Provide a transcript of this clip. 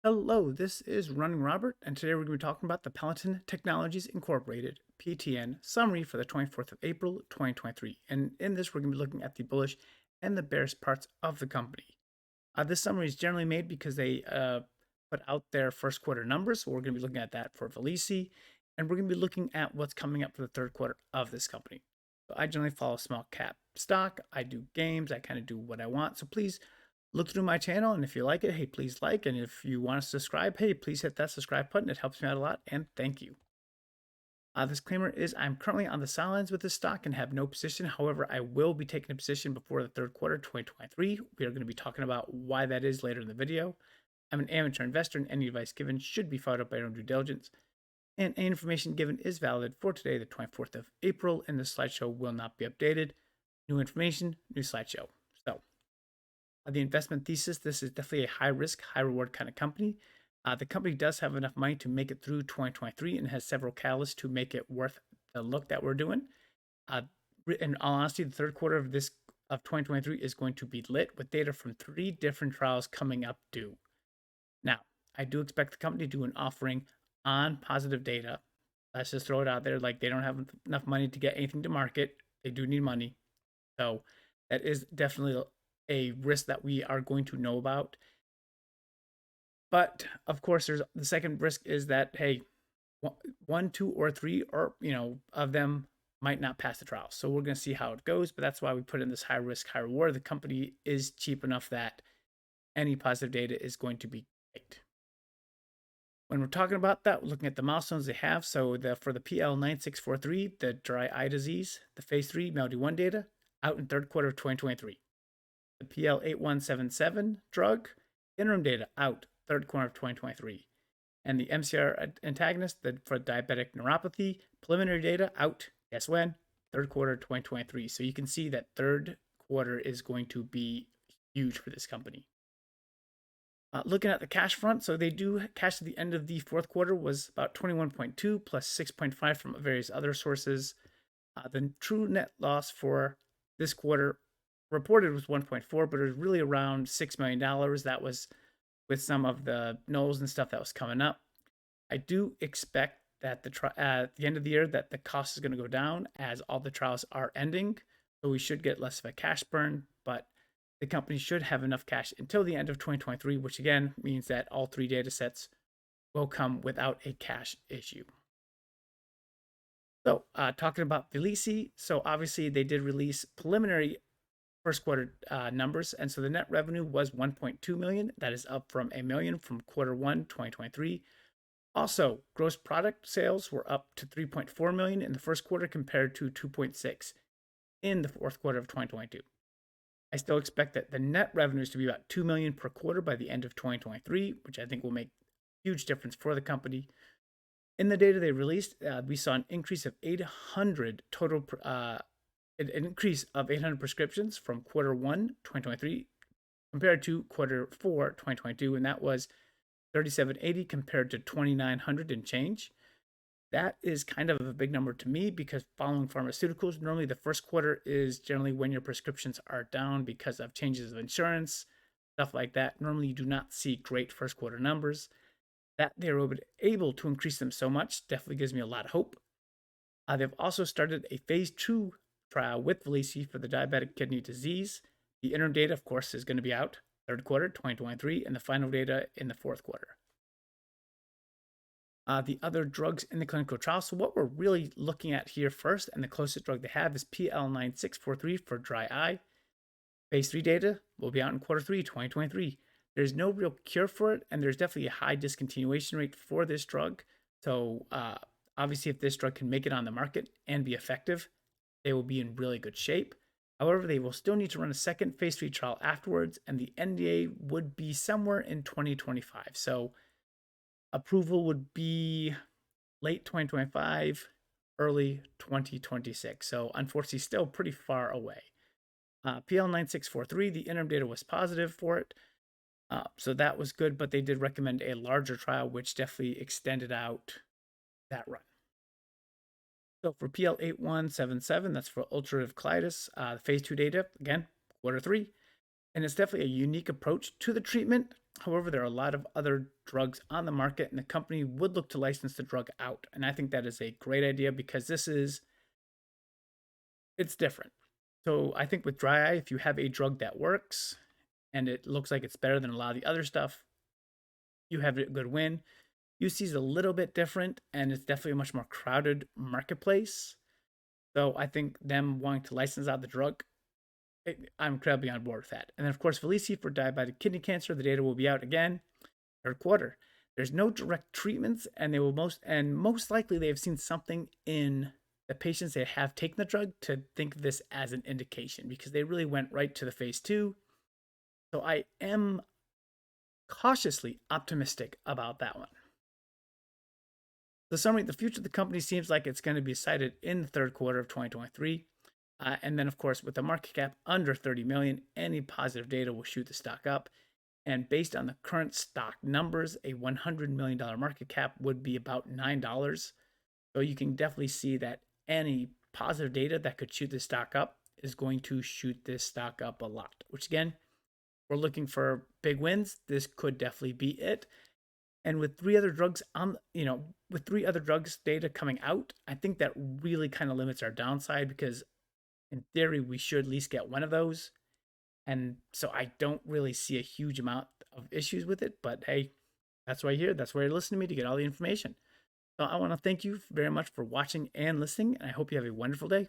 Hello, this is RunningRobert, and today we're going to be talking about the Palatin Technologies Incorporated PTN summary for the 24th of April 2023. And in this, we're going to be looking at the bullish and the bearish parts of the company. This summary is generally made because they put out their first quarter numbers, so we're going to be looking at that for Valici, and we're going to be looking at what's coming up for the third quarter of this company. So I generally follow small cap stock. I do games. I kind of do what I want. So please look through my channel, and if you like it, hey, please like, and if you want to subscribe, hey, please hit that subscribe button. It helps me out a lot, and thank you. Disclaimer is I'm currently on the sidelines with this stock and have no position. However, I will be taking a position before the third quarter 2023. We are going to be talking about why that is later in the video. I'm an amateur investor, and any advice given should be followed up by your own due diligence. And any information given is valid for today, the 24th of April, and the slideshow will not be updated. New information, new slideshow. So, the investment thesis, this is definitely a high risk, high reward kind of company. The company does have enough money to make it through 2023 and has several catalysts to make it worth the look that we're doing. In all honesty, the third quarter of 2023 is going to be lit with data from 3 different trials coming up due. Now, I do expect the company to do an offering on positive data. Let's just throw it out there. Like, they don't have enough money to get anything to market. They do need money. So that is definitely a risk that we are going to know about. But of course, there's the second risk is that, hey, 1, 2, or 3, or of them might not pass the trial. So we're going to see how it goes. But that's why we put in this high risk, high reward. The company is cheap enough that any positive data is going to be great. When we're talking about that, we're looking at the milestones they have. So for the PL9643, the dry eye disease, the phase 3 MELD1 data out in third quarter of 2023. The PL8177 drug, interim data out third quarter of 2023. And the MCR antagonist for diabetic neuropathy, preliminary data out, guess when? Third quarter 2023. So you can see that third quarter is going to be huge for this company. Looking at the cash front, so they do cash at the end of the fourth quarter was about 21.2 plus 6.5 from various other sources. The true net loss for this quarter reported was 1.4, but it was really around $6 million. That was with some of the nulls and stuff that was coming up. I do expect that at the end of the year that the cost is going to go down as all the trials are ending. So we should get less of a cash burn, but the company should have enough cash until the end of 2023, which again means that all 3 data sets will come without a cash issue. So talking about Valici, so obviously they did release preliminary first quarter numbers, and so the net revenue was 1.2 million. That is up from $1 million from quarter 1 2023. Also, gross product sales were up to 3.4 million in the first quarter compared to 2.6 in the fourth quarter of 2022. I still expect that the net revenues to be about 2 million per quarter by the end of 2023, which I think will make a huge difference for the company. In the data they released, we saw an increase of 800 total an increase of 800 prescriptions from quarter 1 2023 compared to quarter 4 2022, and that was 3780 compared to 2900 and change. That is kind of a big number to me because following pharmaceuticals, normally the first quarter is generally when your prescriptions are down because of changes of insurance, stuff like that. Normally you do not see great first quarter numbers. That they were able to increase them so much definitely gives me a lot of hope. They've also started a phase 2 trial with Valici for the diabetic kidney disease. The interim data, of course, is going to be out third quarter 2023, and the final data in the fourth quarter. The other drugs in the clinical trial. So what we're really looking at here first, and the closest drug they have is PL9643 for dry eye. Phase 3 data will be out in quarter 3 2023. There's no real cure for it, and there's definitely a high discontinuation rate for this drug. So obviously, if this drug can make it on the market and be effective, they will be in really good shape. However, they will still need to run a second phase 3 trial afterwards, and the NDA would be somewhere in 2025. So approval would be late 2025, early 2026. So unfortunately, still pretty far away. PL9643, the interim data was positive for it. So that was good, but they did recommend a larger trial, which definitely extended out that run. So for PL8177, that's for ulcerative colitis, phase 2 data, again, quarter 3. And it's definitely a unique approach to the treatment. However, there are a lot of other drugs on the market, and the company would look to license the drug out. And I think that is a great idea because it's different. So I think with dry eye, if you have a drug that works and it looks like it's better than a lot of the other stuff, you have a good win. UC is a little bit different, and it's definitely a much more crowded marketplace. So I think them wanting to license out the drug, I'm incredibly on board with that. And then, of course, Vyleesi for diabetic kidney cancer, the data will be out again third quarter. There's no direct treatments, and they will most likely they have seen something in the patients that have taken the drug to think of this as an indication because they really went right to the phase 2. So I am cautiously optimistic about that one. The summary, the future of the company seems like it's going to be cited in the third quarter of 2023. And then, of course, with the market cap under 30 million, any positive data will shoot the stock up. And based on the current stock numbers, a $100 million market cap would be about $9. So you can definitely see that any positive data that could shoot this stock up is going to shoot this stock up a lot, which again, we're looking for big wins. This could definitely be it. And with three other drugs with three other drugs data coming out, I think that really kind of limits our downside because in theory, we should at least get one of those. And so I don't really see a huge amount of issues with it, but hey, that's why you're here. That's why you're listening to me to get all the information. So I want to thank you very much for watching and listening, and I hope you have a wonderful day.